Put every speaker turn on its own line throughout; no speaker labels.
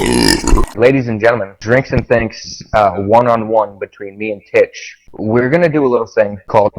Ladies and gentlemen, drinks and thanks, one-on-one between me and Titch. We're going to do a little thing called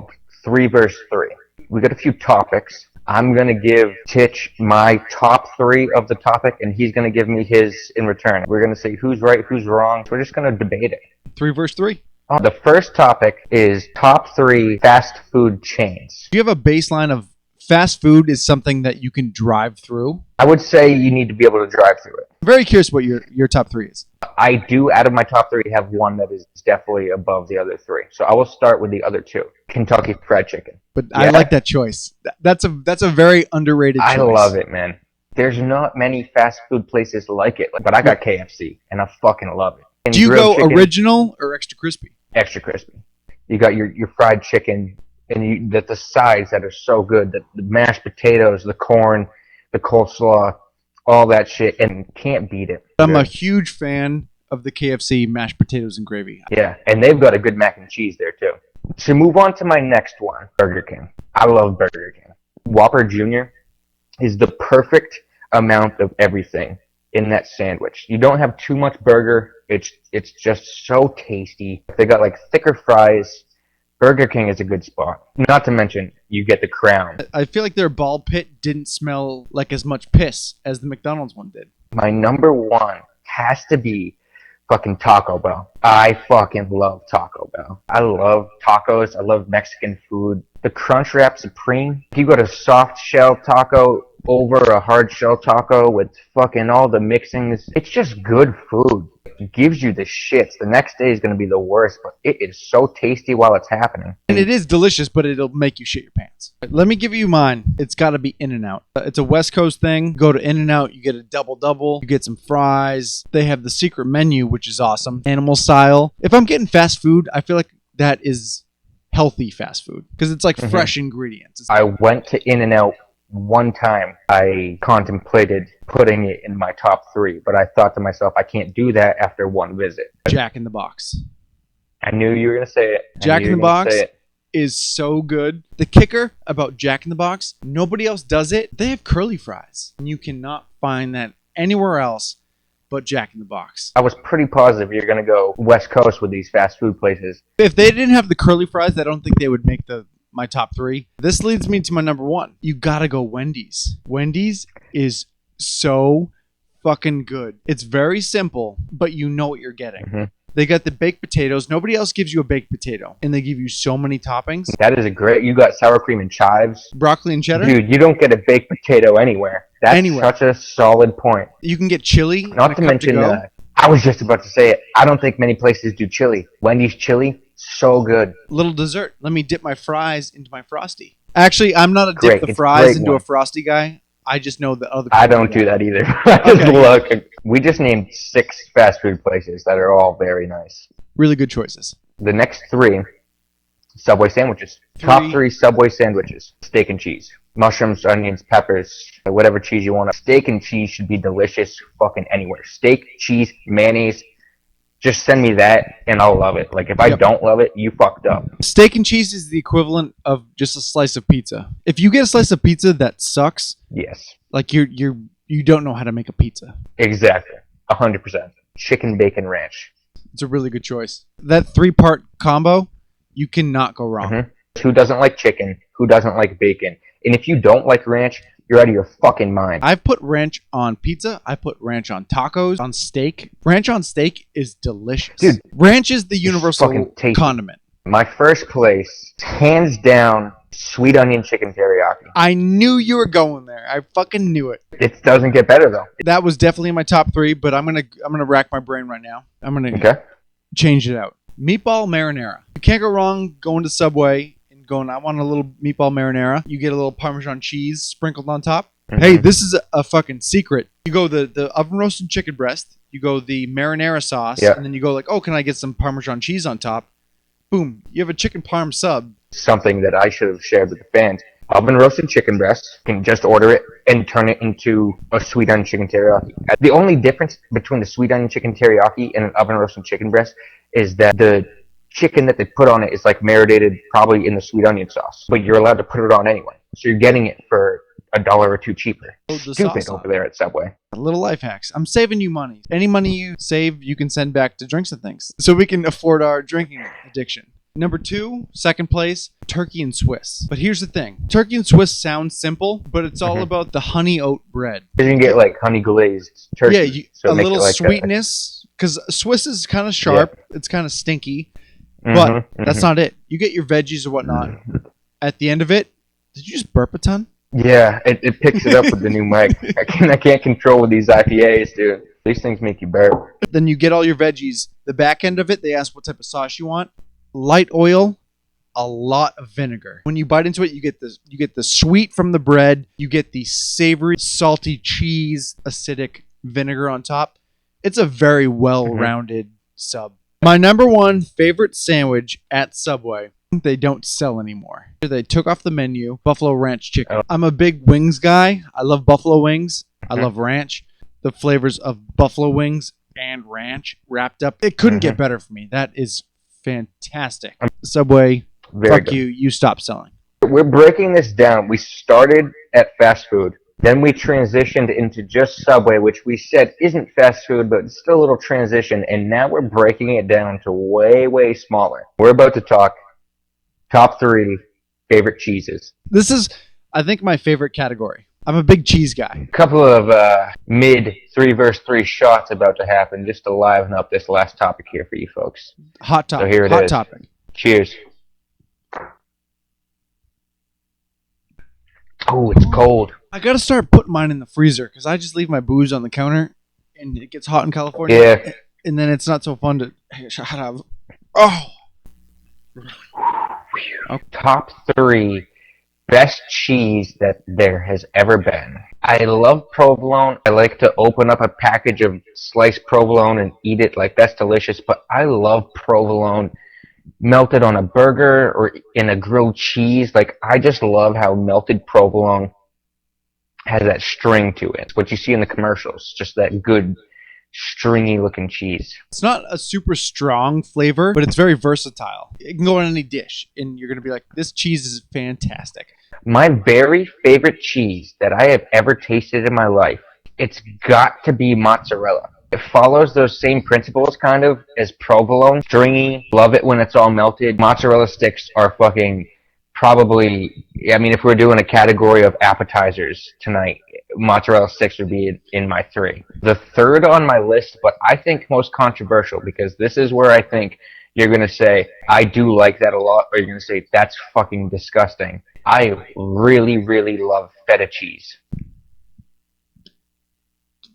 3 versus 3. We got a few topics. I'm going to give Titch my top 3 of the topic, and he's going to give me his in return. We're going to say who's right, who's wrong. We're just going to debate it.
3 versus 3.
The first topic is top 3 fast food chains.
Do you have a baseline of fast food is something that you can drive through?
I would say you need to be able to drive through it.
I'm very curious what your top 3 is.
I do, out of my top 3, have one that is definitely above the other 3. So I will start with the other 2. Kentucky Fried Chicken.
But yeah. I like that choice. That's a very underrated choice.
I love it, man. There's not many fast food places like it. But I got KFC, and I fucking love it. And
do you go
chicken,
original or extra crispy?
Extra crispy. You got your fried chicken, and the sides that are so good. The mashed potatoes, the corn, the coleslaw, all that shit, and can't beat it.
I'm a huge fan of the KFC mashed potatoes and gravy.
Yeah, and they've got a good mac and cheese there too. To move on to my next one, Burger King. I love Burger King. Whopper Jr. is the perfect amount of everything in that sandwich. You don't have too much burger. It's just so tasty. They got like thicker fries. Burger King is a good spot. Not to mention, you get the crown.
I feel like their ball pit didn't smell like as much piss as the McDonald's one did.
My number 1 has to be fucking Taco Bell. I fucking love Taco Bell. I love tacos. I love Mexican food. The Crunchwrap Supreme. If you got a soft shell taco over a hard shell taco with fucking all the mixings, it's just good food. It gives you the shits. The next day is going to be the worst, but it is so tasty while it's happening.
And it is delicious, but it'll make you shit your pants. Let me give you mine. It's got to be In-N-Out. It's a West Coast thing. Go to In-N-Out, you get a double-double. You get some fries. They have the secret menu, which is awesome. Animal style. If I'm getting fast food, I feel like that is healthy fast food because it's like fresh ingredients.
I went to In-N-Out one time. I contemplated putting it in my top 3, but I thought to myself, I can't do that after one visit.
Jack in the Box.
I knew you were going to say it.
Jack in the Box is so good. The kicker about Jack in the Box, nobody else does it. They have curly fries. And you cannot find that anywhere else but Jack in the Box.
I was pretty positive you're going to go West Coast with these fast food places.
If they didn't have the curly fries, I don't think they would make my top 3. This leads me to my number 1. You gotta go Wendy's. Wendy's is so fucking good. It's very simple, but you know what you're getting. They got the baked potatoes. Nobody else gives you a baked potato. And they give you so many toppings.
That is you got sour cream and chives.
Broccoli and cheddar.
Dude, you don't get a baked potato anywhere. That's such a solid point.
You can get chili.
Not to mention, I was just about to say it. I don't think many places do chili. Wendy's chili, so good.
Little dessert. Let me dip my fries into my Frosty. Actually, I'm not a dip the fries into a Frosty guy. I just know that other people
I don't do that either. Look, we just named 6 fast food places that are all very nice.
Really good choices.
The next 3, Subway sandwiches. Top 3 Subway sandwiches. Steak and cheese. Mushrooms, onions, peppers, whatever cheese you want. Steak and cheese should be delicious fucking anywhere. Steak, cheese, mayonnaise. Just send me that, and I'll love it. Like, if I don't love it, you fucked up.
Steak and cheese is the equivalent of just a slice of pizza. If you get a slice of pizza that sucks,
yes,
like you don't know how to make a pizza.
Exactly, 100%. Chicken bacon ranch.
It's a really good choice. That 3-part combo, you cannot go wrong.
Who doesn't like chicken? Who doesn't like bacon? And if you don't like ranch, you're out of your fucking mind.
I've put ranch on pizza. I put ranch on tacos, on steak. Ranch on steak is delicious.
Dude,
ranch is the universal condiment.
My first place, hands down, sweet onion chicken teriyaki.
I knew you were going there. I fucking knew it.
It doesn't get better though.
That was definitely in my top 3, but I'm gonna rack my brain right now. I'm gonna change it out. Meatball marinara. You can't go wrong going to Subway. I want a little meatball marinara. You get a little Parmesan cheese sprinkled on top. Hey, this is a fucking secret. You go the oven roasted chicken breast. You go the marinara sauce. And then you go like, oh, can I get some Parmesan cheese on top? Boom. You have a chicken parm sub.
Something that I should have shared with the fans. Oven roasted chicken breast. You can just order it and turn it into a sweet onion chicken teriyaki. The only difference between the sweet onion chicken teriyaki and an oven roasted chicken breast is that the chicken that they put on it is like marinated probably in the sweet onion sauce, but you're allowed to put it on anyway. So you're getting it for $1 or $2 cheaper.
The
Stupid over there at Subway.
Little life hacks. I'm saving you money. Any money you save, you can send back to drinks and things, so we can afford our drinking addiction. Number 2, second place, turkey and Swiss. But here's the thing. Turkey and Swiss sounds simple, but it's all about the honey oat bread.
You can get like honey glazed turkey.
Yeah, a little like sweetness. Because Swiss is kind of sharp. Yeah. It's kind of stinky. But that's not it. You get your veggies or whatnot. At the end of it, did you just burp a ton?
Yeah, it picks it up with the new mic. I can't control with these IPAs, dude. These things make you burp.
Then you get all your veggies. The back end of it, they ask what type of sauce you want. Light oil, a lot of vinegar. When you bite into it, you get the sweet from the bread. You get the savory, salty cheese, acidic vinegar on top. It's a very well-rounded sub. My number 1 favorite sandwich at Subway, they don't sell anymore. They took off the menu, Buffalo Ranch chicken. I'm a big wings guy. I love buffalo wings. I love ranch. The flavors of buffalo wings and ranch wrapped up. It couldn't get better for me. That is fantastic. Subway, fuck you. You stop selling.
We're breaking this down. We started at fast food. Then we transitioned into just Subway, which we said isn't fast food, but it's still a little transition. And now we're breaking it down to way, way smaller. We're about to talk top 3 favorite cheeses.
This is, I think, my favorite category. I'm a big cheese guy.
A couple of mid 3 versus 3 shots about to happen just to liven up this last topic here for you folks.
Hot topic.
So here it
Hot
is.
topic.
Cheers. Oh, it's cold.
I gotta start putting mine in the freezer because I just leave my booze on the counter and it gets hot in California.
Yeah.
And then it's not so fun to. Hey, shut up. Oh.
Top 3 best cheese that there has ever been. I love provolone. I like to open up a package of sliced provolone and eat it. Like, that's delicious. But I love provolone melted on a burger or in a grilled cheese. Like, I just love how melted provolone has that string to it. What you see in the commercials, just that good stringy looking cheese.
It's not a super strong flavor, but it's very versatile. It can go on any dish and you're gonna be like, this cheese is fantastic.
My very favorite cheese that I have ever tasted in my life, it's got to be mozzarella. It follows those same principles kind of as provolone. Stringy, love it when it's all melted. Mozzarella sticks are fucking probably, I mean, if we're doing a category of appetizers tonight, mozzarella sticks would be in my 3. The 3rd on my list, but I think most controversial, because this is where I think you're going to say, I do like that a lot, or you're going to say, that's fucking disgusting. I really, really love feta cheese.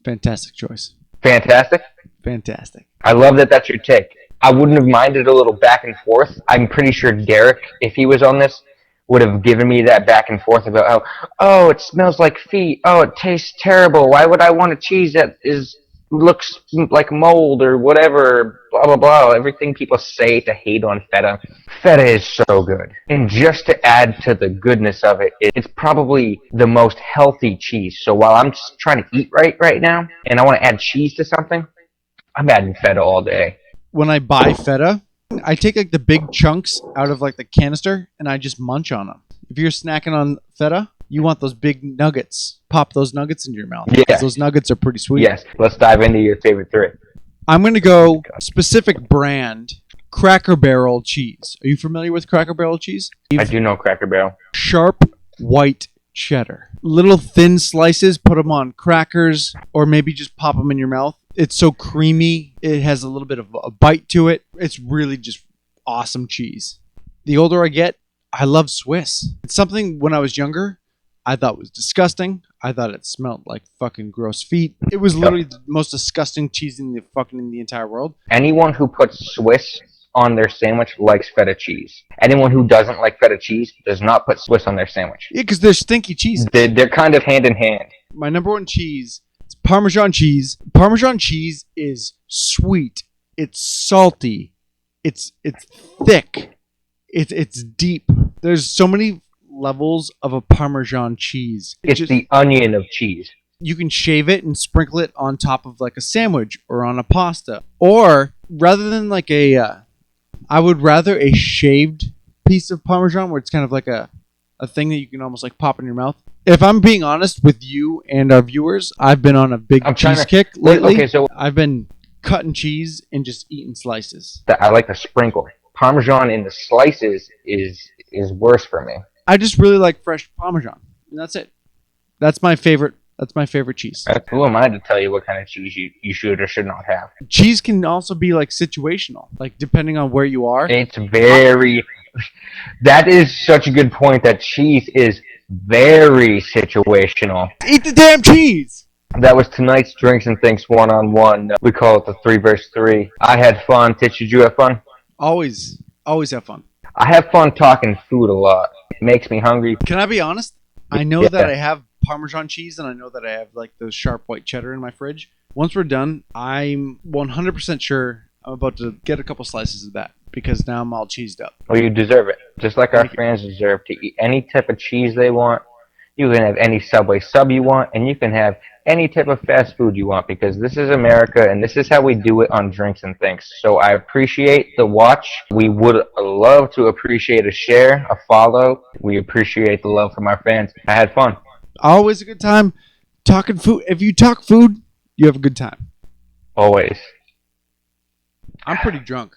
Fantastic choice.
Fantastic?
Fantastic.
I love that that's your take. I wouldn't have minded a little back and forth. I'm pretty sure Derek, if he was on this, would have given me that back and forth about how, oh, it smells like feet. Oh, it tastes terrible. Why would I want a cheese that looks like mold or whatever, blah, blah, blah. Everything people say to hate on feta. Feta is so good. And just to add to the goodness of it, it's probably the most healthy cheese. So while I'm just trying to eat right now, and I want to add cheese to something, I'm adding feta all day.
When I buy feta, I take like the big chunks out of like the canister and I just munch on them. If you're snacking on feta, you want those big nuggets. Pop those nuggets into your mouth.
Yeah.
Those nuggets are pretty sweet.
Yes. Let's dive into your favorite 3.
I'm going to go specific brand, Cracker Barrel cheese. Are you familiar with Cracker Barrel cheese?
I do know Cracker Barrel.
Sharp white cheddar. Little thin slices, put them on crackers or maybe just pop them in your mouth. It's so creamy. It has a little bit of a bite to it. It's really just awesome cheese. The older I get, I love Swiss. It's something when I was younger, I thought was disgusting. I thought it smelled like fucking gross feet. It was literally the most disgusting cheese in the entire world.
Anyone who puts Swiss on their sandwich likes feta cheese. Anyone who doesn't like feta cheese does not put Swiss on their sandwich.
Yeah, because they're stinky cheeses.
They're kind of hand in hand.
My number 1 cheese is Parmesan cheese. Parmesan cheese is sweet. It's salty. It's thick. It's deep. There's so many levels of a Parmesan cheese.
It's the onion of cheese.
You can shave it and sprinkle it on top of like a sandwich or on a pasta. Or rather than like I would rather a shaved piece of Parmesan where it's kind of like a a thing that you can almost like pop in your mouth. If I'm being honest with you and our viewers, I've been on a big cheese kick lately.
Okay, so
I've been cutting cheese and just eating slices.
I like the sprinkle. Parmesan in the slices is worse for me.
I just really like fresh Parmesan, and that's it. That's my favorite. That's my favorite cheese.
Who am I to tell you what kind of cheese you should or should not have?
Cheese can also be like situational, like depending on where you are.
It's very. That is such a good point. That cheese is very situational.
Eat the damn cheese.
That was tonight's Drinks and Things 1-on-1. We call it the 3 vs 3. I had fun. Titch, did you have fun?
Always have fun.
I have fun talking food a lot. It makes me hungry.
Can I be honest? I know that I have Parmesan cheese and I know that I have like those sharp white cheddar in my fridge. Once we're done, I'm 100% sure I'm about to get a couple slices of that because now I'm all cheesed up.
Well, you deserve it. Just like our fans deserve to eat any type of cheese they want. You can have any Subway sub you want, and you can have any type of fast food you want, because this is America, and this is how we do it on Drinks and Things. So I appreciate the watch. We would love to appreciate a share, a follow. We appreciate the love from our fans. I had fun.
Always a good time talking food. If you talk food, you have a good time.
Always.
I'm pretty drunk.